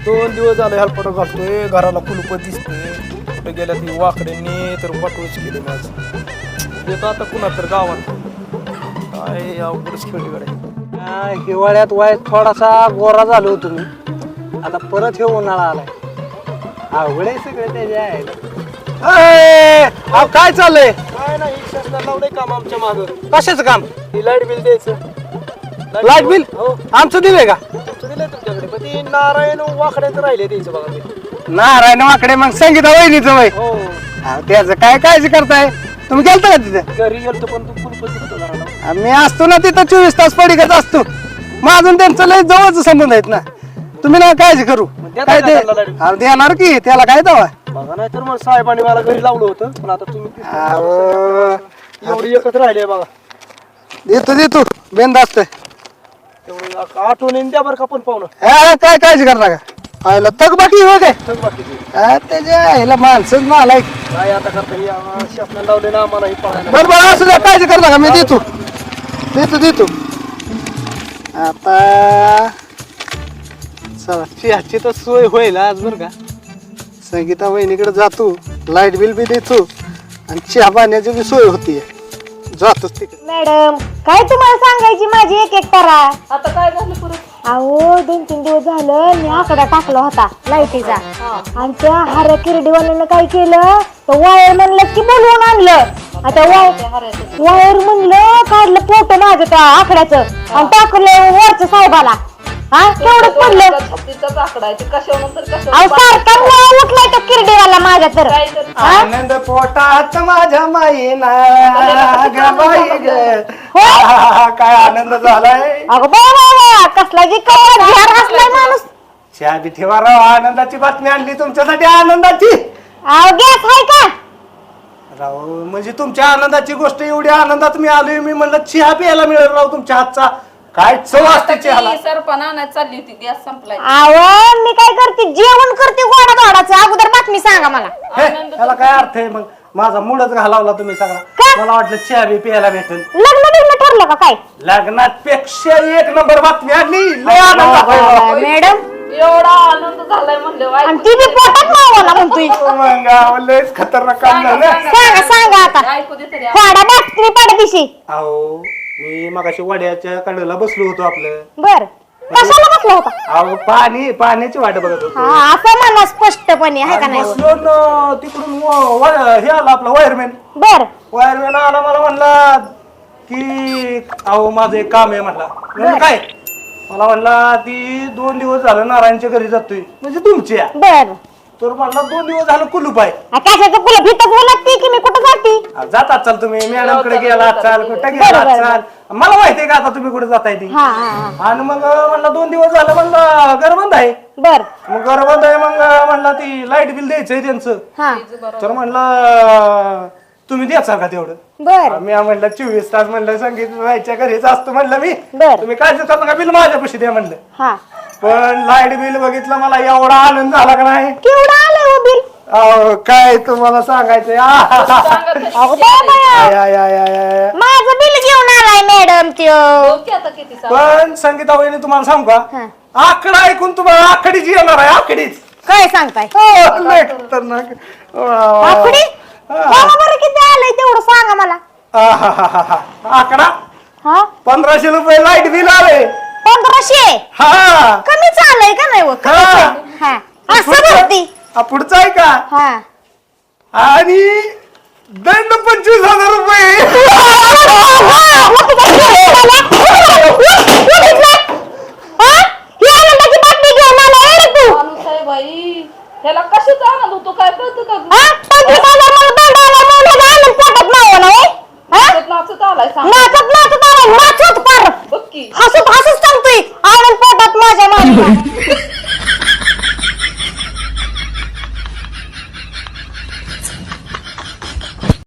2 दिवस झाले हलपट घालतोय, घराला कुलूप दिसतंय, कुठे गेल्या ती वाकड्यांनी तर वाटूच केले माझं. येतो आता पुन्हा तर गावात काय अवघडच खेळीकडे. हिवाळ्यात वय थोडासा गोरा झालो होतो मी, आता परत हे उन्हाळा आलाय. अवघड आहे सगळं त्याच्या आहे. काय चाललंय? काय नाही शासनाला लावलंय काम आमच्या मागं. कशाचं काम? ती लाईट बिल द्यायचं. लाईट बिल हो आमचं दिलंय का? तुमचं दिलंय तुमच्याकडे, पण ती नारायण वाकड्याचं राहिले द्यायचं बघा मी. नारायण वाकडे मग संगीता वहिनीचं वय. हो त्याचं काय काळजी करताय? तुम्ही गेलता का तिथे? घरी गेलतो पण तू कुलूप दिसतो घराला. मी असतो ना तिथं 24 तास पडीकच असतो. माझून त्यांचं लय जवळच संबंध आहेत ना. तुम्ही ना काळजी करू. द्या काय ना ते त्याला light bill. देणार की त्याला काय दवा? बघा नाही तर मग साहेबांनी मला घरी लावलं होतं, पण आता तुम्ही एवढी एकच राहिले बघा. देतो बेंदास्त. तेवढं आठवण येईन द्या बरं का पण पाहुणं. काय काळजी करता का? आयला तग बाकी हो काय? चल बाकीची. त्याच्या ह्याला माणसंच नालायक. काय आता करता या शासनाला लावले ना आम्हाला ही पाहायला. बरं असं द्या, काळजी करता का? मी देतो. आता चला चहाची तर सोय होईल आज बरं का. संगीता वहिनीकडे जातो, लाईट बिल बी देतो आणि चहा पाण्याची बी सोय होती. जातोच तिकडे. मॅडम काय तुम्हाला सांगायची माझी एक करा. आता काय झालं परत? अहो 2-3 दिवस झालं मी आकडा टाकला होता लाईटीचा, आणि त्या हाऱ्या किरडीवाल्यानं काय केलं, तर वायर म्हणलं की बोलवून आणलं. आता वायर म्हणलं काढलं फोटो माझं त्या आकड्याचं आणि टाकलं वरच्या साहेबाला. हा केवढं पडलं. तिचाच आकडा आहे ते कशावर तर अहो सारखा नाव उठलाय तो किरडीवाला माझ्या तर. आनंद पोटात माझ्या माईना ग बाई ग. काय आनंद झालाय. अगं बाबा कसला जी कवर घ्यार हसलाय माणूस. चहा बी ठेवा राव. आनंदाची बातमी आणली तुमच्यासाठी, आनंदाची. अहो गॅस आहे का? राव म्हणजे तुमच्या आनंदाची गोष्ट एवढी आनंदात मी आलोय. मी म्हणलं चहा प्यायला मिळेल राव तुमच्या हातचा. काय चव असते चहाला. सरपणा नाही चालली होती, गॅस संपलाय. अहो मी काय करते, जेवण करते गोडा दोडाचं. अगोदर बातमी सांगा मला. त्याला काय अर्थ आहे? मग माझा मूडच घालावला तुम्ही सगळा. मला वाटलं चहा बी प्यायला भेटेल. लग्न बिग्न ठरलं का काय? लग्नात पेक्षा 1 नंबर बातमी आणली. लय आनंद झाला. मॅडम एवढा आनंद झालाय म्हणलं. आणि ती बी पोटात मावाला म्हणतोय. मग लयच खतरनाक काम झालं. सांगा आता. ऐकू दे तरी. वाडा बातमी पडदिशी. अहो मी मगाशी वड्याच्या कडेला बसलो होतो आपलं. बर कशाला बसला होता? अहो पाण्याची वाट बघत होतो. हा असं म्हणा स्पष्टपणे आहे का नाही? बसलो न तिकडून हे आला आपला वायरमॅन. बर वायरमॅन आला, मला म्हणला की अहो माझं एक काम आहे म्हणला. म्हणजे काय? मला म्हणला ती 2 दिवस झालं नारायणच्या घरी जातोय, म्हणजे तुमच्या. बर तर म्हणला 2 दिवस झालं कुलूप आहे. कशाचं तुला भीतच बोलत की मी कुठं जाते? जातात चाल तुम्ही मॅडम कडे गेला चाल, कुठं गेला चाल. मला माहितीये का आता तुम्ही कुठे जाताय ती. हा हा आणि मग म्हणला 2 दिवस झालं म्हणला घर बंद आहे. बर मग घर बंद आहे. मग म्हणला ती लाईट बिल द्यायचंय त्यांचं. हा तर म्हणलं तुम्ही द्याचा का तेवढं? बर मी म्हणलं 24 तास म्हणलं संगीत व्हायच्या घरीच असतो म्हणलं मी. बर तुम्ही काय देतात का बिल माझ्या पैसे द्या म्हणलं. हा पण लाईट बिल बघितलं मला एवढा आनंद झाला का नाही. केवढं आलंय हो बिल? अहो काय तुम्हाला सांगायचंय. अगं बाबा माझं बिल घेऊन आलाय मॅडम त्यो. आता किती पण संगीता वहिनी तुम्हाला सांगू का, आकडा ऐकून तुम्हाला आकडीच येणार आहे. आकडीच काय सांगताय? लय खतरनाक. आकडी बरं किती आलंय तेवढं सांगा मला. आकडा हा 1500 रुपये लाईट बिल आले. 1500? हा कमीच आलंय का नाही? हा असं भरती. पुढचा आहे का? हा आणि दंड 25,000 रुपये. माणूस आहे बाई. ह्याला कशाच आनंद होतो काय कळतं का? नाचत नाचत आलाय सांग. नाचत आला, नाचत पार बघ की. हसत